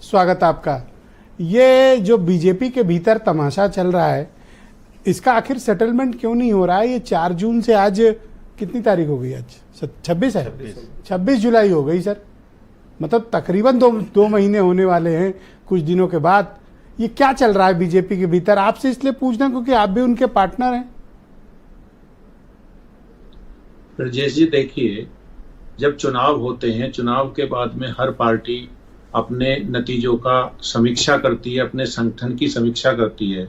स्वागत आपका। ये जो बीजेपी के भीतर तमाशा चल रहा है, इसका आखिर सेटलमेंट क्यों नहीं हो रहा है? ये 4 जून से आज कितनी तारीख हो गई? आज 26 है। 26 जुलाई हो गई सर, मतलब तकरीबन दो महीने होने वाले हैं कुछ दिनों के बाद। ये क्या चल रहा है बीजेपी के भीतर? आपसे इसलिए पूछना क्योंकि आप भी उनके पार्टनर हैं। राजेश जी, देखिए, जब चुनाव होते हैं, चुनाव के बाद में हर पार्टी अपने नतीजों का समीक्षा करती है, अपने संगठन की समीक्षा करती है।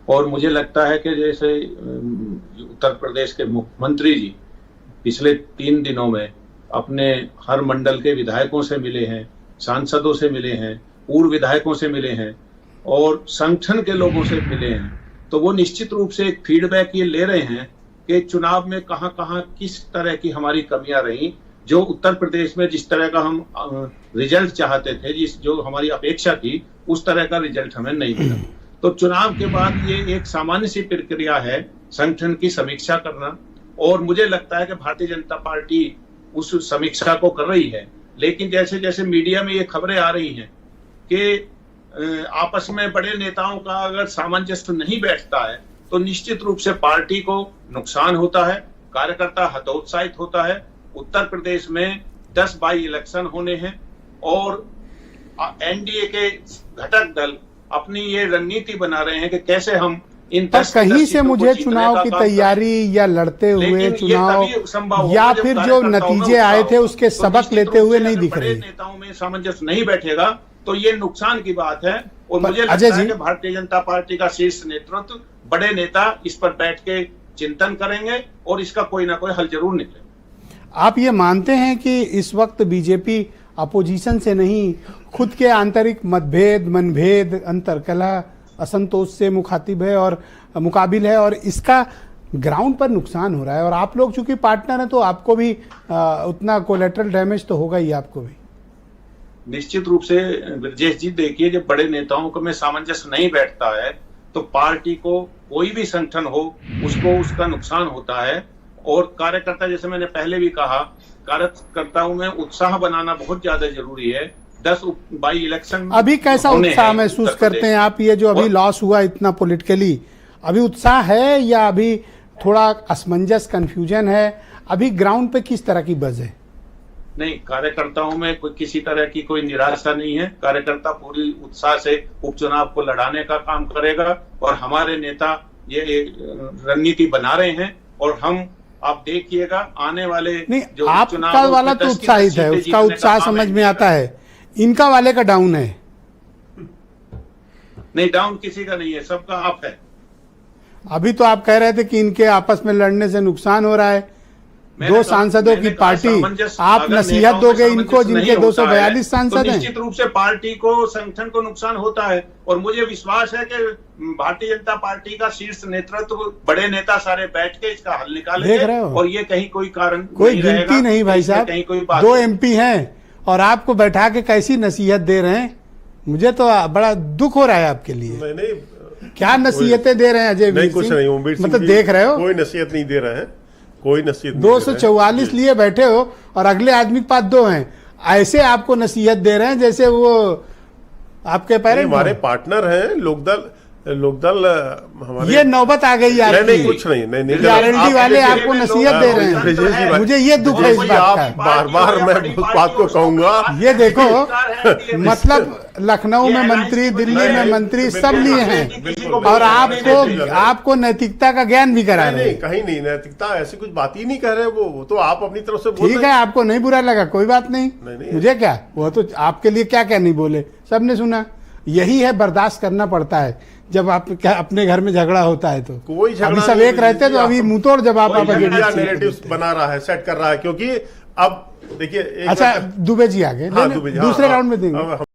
और मुझे लगता है कि जैसे उत्तर प्रदेश के मुख्यमंत्री जी पिछले 3 दिनों में अपने हर मंडल के विधायकों से मिले हैं, सांसदों से मिले हैं, पूर्व विधायकों से मिले हैं और संगठन के लोगों से मिले हैं, तो वो निश्चित रूप से एक फीडबैक ये ले रहे हैं कि चुनाव में कहाँ कहाँ किस तरह की हमारी कमियां रही। जो उत्तर प्रदेश में जिस तरह का हम रिजल्ट चाहते थे, जो हमारी अपेक्षा थी, उस तरह का रिजल्ट हमें नहीं मिला। तो चुनाव के बाद ये एक सामान्य सी प्रक्रिया है संगठन की समीक्षा करना, और मुझे लगता है कि भारतीय जनता पार्टी उस समीक्षा को कर रही है। लेकिन जैसे जैसे मीडिया में ये खबरें आ रही हैं कि आपस में बड़े नेताओं का अगर सामंजस्य नहीं बैठता है तो निश्चित रूप से पार्टी को नुकसान होता है, कार्यकर्ता हतोत्साहित होता है। उत्तर प्रदेश में 10 बाई इलेक्शन होने हैं और एनडीए के घटक दल अपनी ये रणनीति बना रहे हैं कि कैसे हम इन 10 कहीं से मुझे चुनाव की तैयारी या लड़ते हुए चुनाव या फिर जो नतीजे आए थे उसके सबक लेते हुए नहीं दिख रहे। नेताओं में सामंजस्य नहीं बैठेगा तो ये नुकसान की बात है। और मुझे लगता है कि भारतीय जनता पार्टी का शीर्ष नेतृत्व, बड़े नेता इस पर बैठ के चिंतन करेंगे और इसका कोई ना कोई हल जरूर निकलेगा। आप ये मानते हैं कि इस वक्त बीजेपी अपोजिशन से नहीं, खुद के आंतरिक मतभेद, मनभेद, अंतरकलह, असंतोष से मुखातिब है और मुकाबिल है, और इसका ग्राउंड पर नुकसान हो रहा है? और आप लोग चूंकि पार्टनर हैं तो आपको भी उतना कोलेटरल डैमेज तो होगा ही आपको भी। निश्चित रूप से ब्रजेश जी, देखिए, जब बड़े नेताओं को में सामंजस्य नहीं बैठता है तो पार्टी को, कोई भी संगठन हो, उसको उसका नुकसान होता है। और कार्यकर्ता, जैसे मैंने पहले भी कहा, कार्यकर्ताओं में उत्साह बनाना बहुत ज्यादा जरूरी है। 10 बाई इलेक्शन अभी कैसा उत्साह महसूस करते हैं आप? ये जो अभी लॉस हुआ इतना पॉलिटिकली, अभी उत्साह है या अभी थोड़ा असमंजस, कंफ्यूजन है? अभी ग्राउंड पे किस तरह की बज है? नहीं, कार्यकर्ताओं में कोई किसी तरह की कोई निराशा नहीं है। कार्यकर्ता पूरी उत्साह से उपचुनाव को लड़ाने का काम करेगा और हमारे नेता ये रणनीति बना रहे हैं। और हम, आप देखिएगा, आने वाले नहीं, आपका वाला तो उत्साहित है, उसका उत्साह समझ में आता है। इनका वाले का डाउन है। नहीं, डाउन किसी का नहीं है, सबका अप है। अभी तो आप कह रहे थे कि इनके आपस में लड़ने से नुकसान हो रहा है। 2 सांसदों की पार्टी, आप नसीहत दोगे इनको जिनके 242 सांसद हैं? निश्चित रूप से पार्टी को, संगठन को नुकसान होता है। और मुझे विश्वास है कि भारतीय जनता पार्टी का शीर्ष नेतृत्व, बड़े नेता सारे बैठ के इसका हल निकालेंगे। और ये कहीं कोई कारण, कोई गिनती नहीं भाई साहब, 2 MP हैं और आपको बैठा के कैसी नसीहत दे रहे हैं? मुझे तो बड़ा दुख हो रहा है आपके लिए। क्या नसीहतें दे रहे हैं अजय वीर कुछ नहीं, ओमवीर सिंह मतलब देख रहे हो, कोई नसीहत नहीं दे रहे हैं, कोई नसीहत। 244 लिए बैठे हो और अगले आदमी के पास 2 हैं, ऐसे आपको नसीहत दे रहे हैं जैसे वो आपके पेरेंट। हमारे पार्टनर हैं लोकदल हमारे। ये नौबत आ गई यार। नहीं, कुछ नहीं, गारंटी वाले आपको नसीहत दे रहे हैं। मुझे ये दुख है इस बात का। बार मैं उस बात को कहूंगा। ये देखो, मतलब लखनऊ में मंत्री, दिल्ली में मंत्री, सब लिए हैं और आपको नैतिकता का ज्ञान भी करा रहे हैं। कहीं नहीं, नैतिकता ऐसी कुछ बात ही नहीं कह रहे। वो तो आप अपनी तरफ से ठीक है, आपको नहीं बुरा लगा, कोई बात नहीं। मुझे क्या, वो तो आपके लिए क्या क्या नहीं बोले, सबने सुना। यही है, बर्दाश्त करना पड़ता है जब आप क्या अपने घर में झगड़ा होता है। तो कोई झगड़ा अभी सब एक रहते तो अभी मुंहतोड़ जवाब आप नैरेटिव्स बना रहा है, सेट कर रहा है। क्योंकि अब देखिए, अच्छा, दुबे जी आ गए, दूसरे राउंड में देंगे।